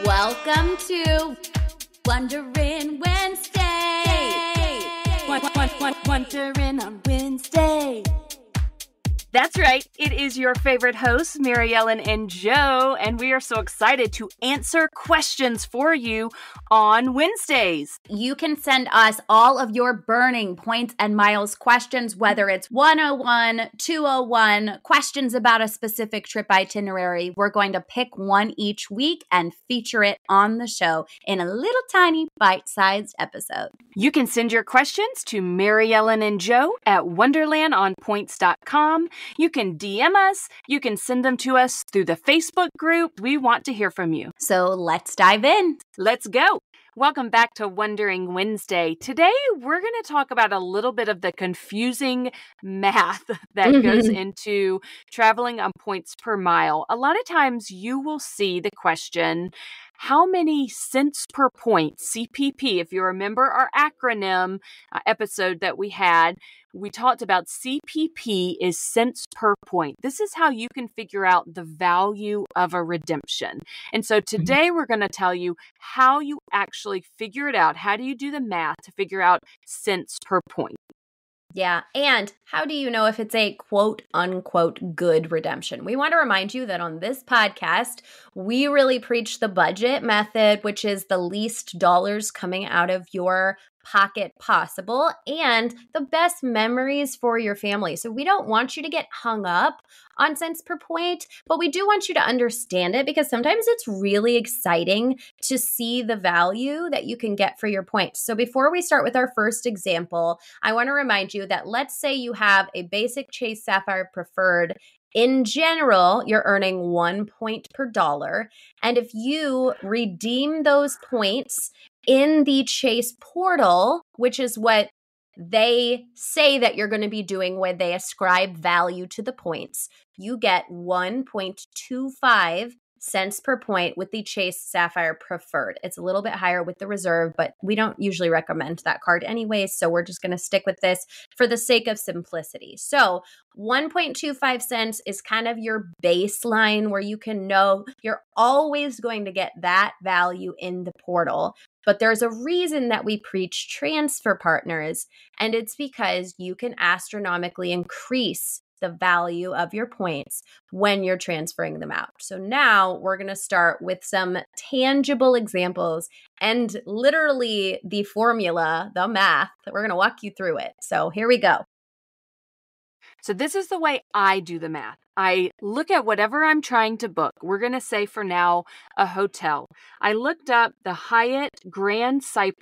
Welcome to Wondering Wednesday. Wondering on Wednesday. That's right. It is your favorite hosts, Mary Ellen and Joe, and we are so excited to answer questions for you on Wednesdays. You can send us all of your burning points and miles questions, whether it's 101, 201, questions about a specific trip itinerary. We're going to pick one each week and feature it on the show in a little tiny bite-sized episode. You can send your questions to Mary Ellen and Joe at wonderlandonpoints.com. You can DM us. You can send them to us through the Facebook group. We want to hear from you. So let's dive in. Let's go. Welcome back to Wondering Wednesday. Today, we're going to talk about a little bit of the confusing math that goes into traveling on points per mile. A lot of times you will see the question, how many cents per point, CPP? If you remember our acronym episode that we had, we talked about CPP is cents per point. This is how you can figure out the value of a redemption. And so today we're going to tell you how you actually figure it out. How do you do the math to figure out cents per point? Yeah. And how do you know if it's a quote unquote good redemption? We want to remind you that on this podcast, we really preach the budget method, which is the least dollars coming out of your pocket possible and the best memories for your family. So we don't want you to get hung up on cents per point, but we do want you to understand it because sometimes it's really exciting to see the value that you can get for your points. So before we start with our first example, I want to remind you that let's say you have a basic Chase Sapphire Preferred. In general, you're earning 1 point per dollar. And if you redeem those points in the Chase portal, which is what they say that you're going to be doing when they ascribe value to the points, you get 1.25 cents per point with the Chase Sapphire Preferred. It's a little bit higher with the Reserve, but we don't usually recommend that card anyway, so we're just going to stick with this for the sake of simplicity. So 1.25 cents is kind of your baseline where you can know you're always going to get that value in the portal. But there's a reason that we preach transfer partners, and it's because you can astronomically increase the value of your points when you're transferring them out. So now we're going to start with some tangible examples and literally the formula, the math, that we're going to walk you through it. So here we go. So this is the way I do the math. I look at whatever I'm trying to book. We're going to say for now a hotel. I looked up the Hyatt Regency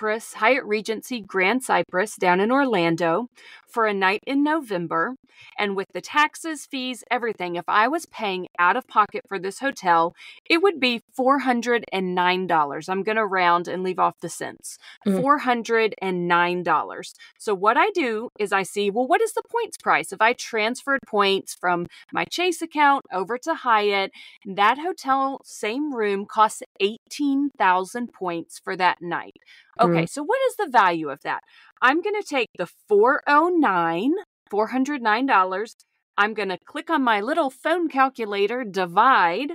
Grand Cypress down in Orlando for a night in November. And with the taxes, fees, everything, if I was paying out of pocket for this hotel, it would be $409. I'm going to round and leave off the cents. $409. So what I do is I see, well, what is the points price? If I transferred points from my Chase account over to Hyatt, that hotel, same room, costs 18,000 points for that night. Okay, so what is the value of that? I'm going to take the $409. I'm going to click on my little phone calculator, divide,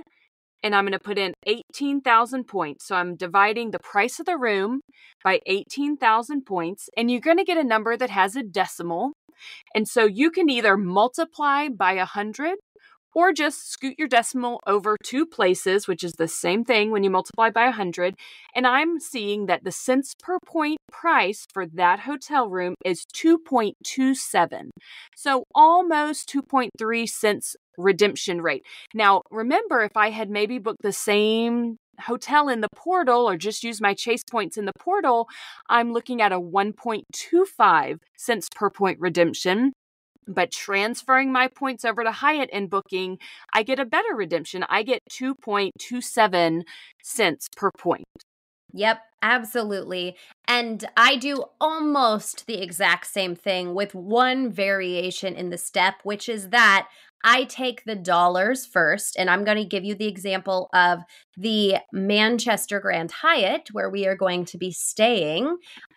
and I'm going to put in 18,000 points. So I'm dividing the price of the room by 18,000 points, and you're going to get a number that has a decimal. And so you can either multiply by 100 or just scoot your decimal over 2 places, which is the same thing when you multiply by 100. And I'm seeing that the cents per point price for that hotel room is 2.27. So almost 2.3 cents redemption rate. Now, remember, if I had maybe booked the same hotel in the portal or just use my Chase points in the portal, I'm looking at a 1.25 cents per point redemption. But transferring my points over to Hyatt and booking, I get a better redemption. I get 2.27 cents per point. Yep, absolutely. And I do almost the exact same thing with one variation in the step, which is that I take the dollars first, and I'm going to give you the example of the Manchester Grand Hyatt, where we are going to be staying.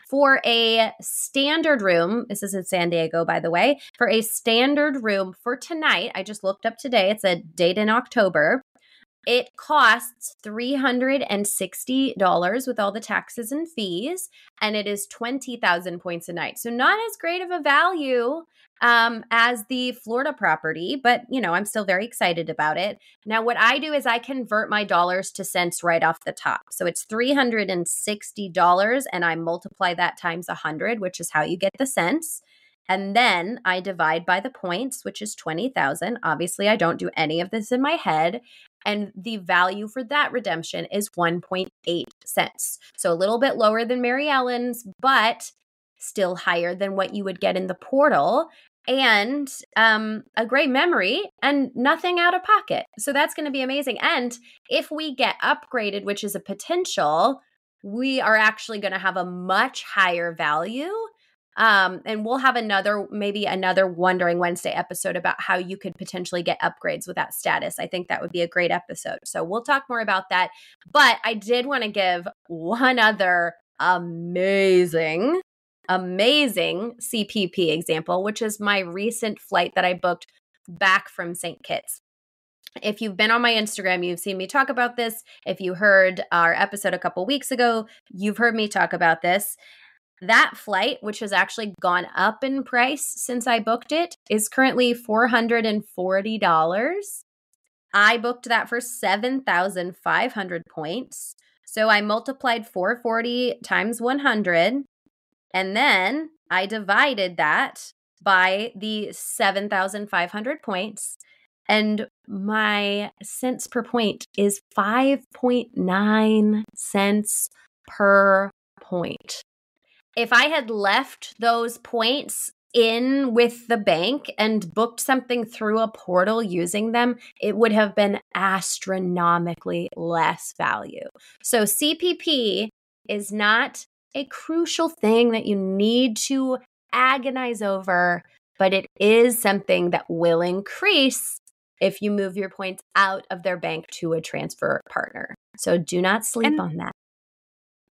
For a standard room, this is in San Diego, by the way, for a standard room for tonight, I just looked up today, it's a date in October, It costs $360 with all the taxes and fees, and it is 20,000 points a night. So not as great of a value as the Florida property, but I'm still very excited about it. Now, what I do is I convert my dollars to cents right off the top. So it's $360, and I multiply that times 100, which is how you get the cents. And then I divide by the points, which is 20,000. Obviously, I don't do any of this in my head. And the value for that redemption is 1.8 cents. So a little bit lower than Mary Ellen's, but still higher than what you would get in the portal. And a great memory and nothing out of pocket. So that's going to be amazing. And if we get upgraded, which is a potential, we are actually going to have a much higher value. And we'll have maybe another Wondering Wednesday episode about how you could potentially get upgrades with that status. I think that would be a great episode. So we'll talk more about that. But I did want to give one other amazing CPP example, which is my recent flight that I booked back from St. Kitts. If you've been on my Instagram, you've seen me talk about this. If you heard our episode a couple weeks ago, you've heard me talk about this. That flight, which has actually gone up in price since I booked it, is currently $440. I booked that for 7,500 points. So I multiplied 440 times 100, and then I divided that by the 7,500 points. And my cents per point is 5.9 cents per point. If I had left those points in with the bank and booked something through a portal using them, it would have been astronomically less value. So CPP is not a crucial thing that you need to agonize over, but it is something that will increase if you move your points out of their bank to a transfer partner. So do not sleep on that.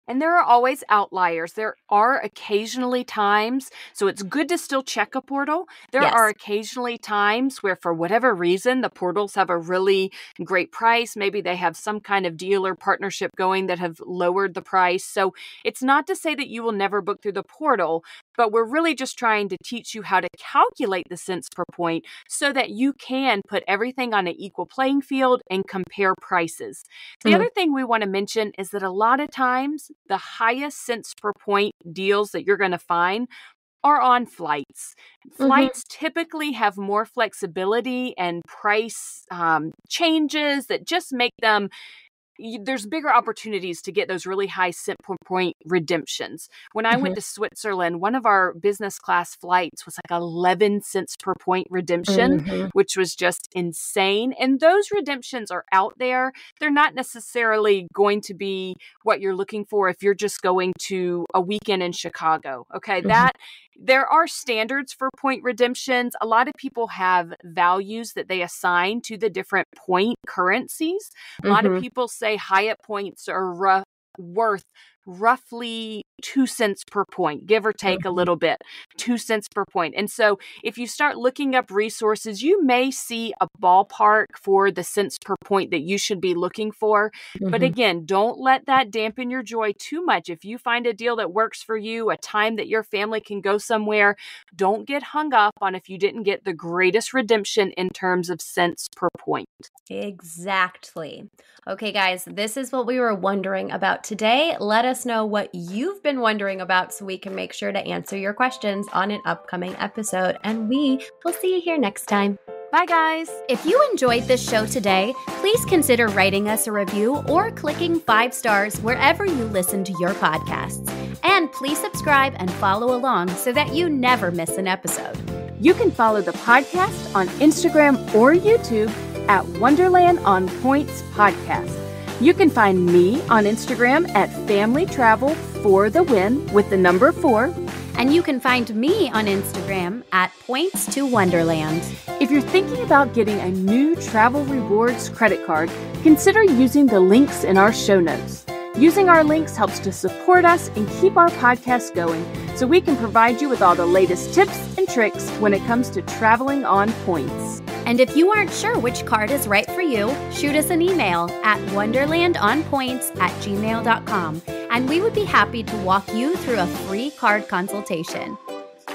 And there are always outliers. There are occasionally times, so it's good to still check a portal. There are occasionally times where, for whatever reason, the portals have a really great price. Maybe they have some kind of dealer partnership going that have lowered the price. So it's not to say that you will never book through the portal, but we're really just trying to teach you how to calculate the cents per point so that you can put everything on an equal playing field and compare prices. The other thing we want to mention is that a lot of times, the highest cents per point deals that you're going to find are on flights. Flights typically have more flexibility and price changes that just make them there's bigger opportunities to get those really high cent per point redemptions. When I went to Switzerland, one of our business class flights was like 11 cents per point redemption, which was just insane. And those redemptions are out there. They're not necessarily going to be what you're looking for if you're just going to a weekend in Chicago. Okay, there are standards for point redemptions. A lot of people have values that they assign to the different point currencies. A lot of people say Hyatt points are worth roughly 2 cents per point, give or take a little bit, 2 cents per point. And so if you start looking up resources, you may see a ballpark for the cents per point that you should be looking for. But again, don't let that dampen your joy too much. If you find a deal that works for you, a time that your family can go somewhere, don't get hung up on if you didn't get the greatest redemption in terms of cents per point. Exactly. Okay, guys, this is what we were wondering about today. Let us know what you've been wondering about so we can make sure to answer your questions on an upcoming episode. And we will see you here next time. Bye, guys. If you enjoyed this show today, please consider writing us a review or clicking 5 stars wherever you listen to your podcasts. And please subscribe and follow along so that you never miss an episode. You can follow the podcast on Instagram or YouTube at Wonderland on Points Podcast. You can find me on Instagram at Family Travel for the Win with the number 4. And you can find me on Instagram at Points to Wonderland. If you're thinking about getting a new travel rewards credit card, consider using the links in our show notes. Using our links helps to support us and keep our podcast going so we can provide you with all the latest tips and tricks when it comes to traveling on points. And if you aren't sure which card is right for you, shoot us an email at wonderlandonpoints@gmail.com, and we would be happy to walk you through a free card consultation.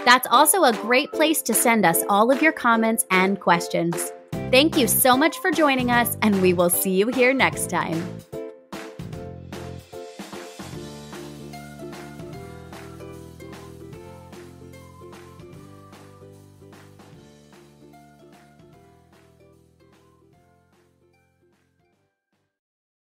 That's also a great place to send us all of your comments and questions. Thank you so much for joining us, and we will see you here next time.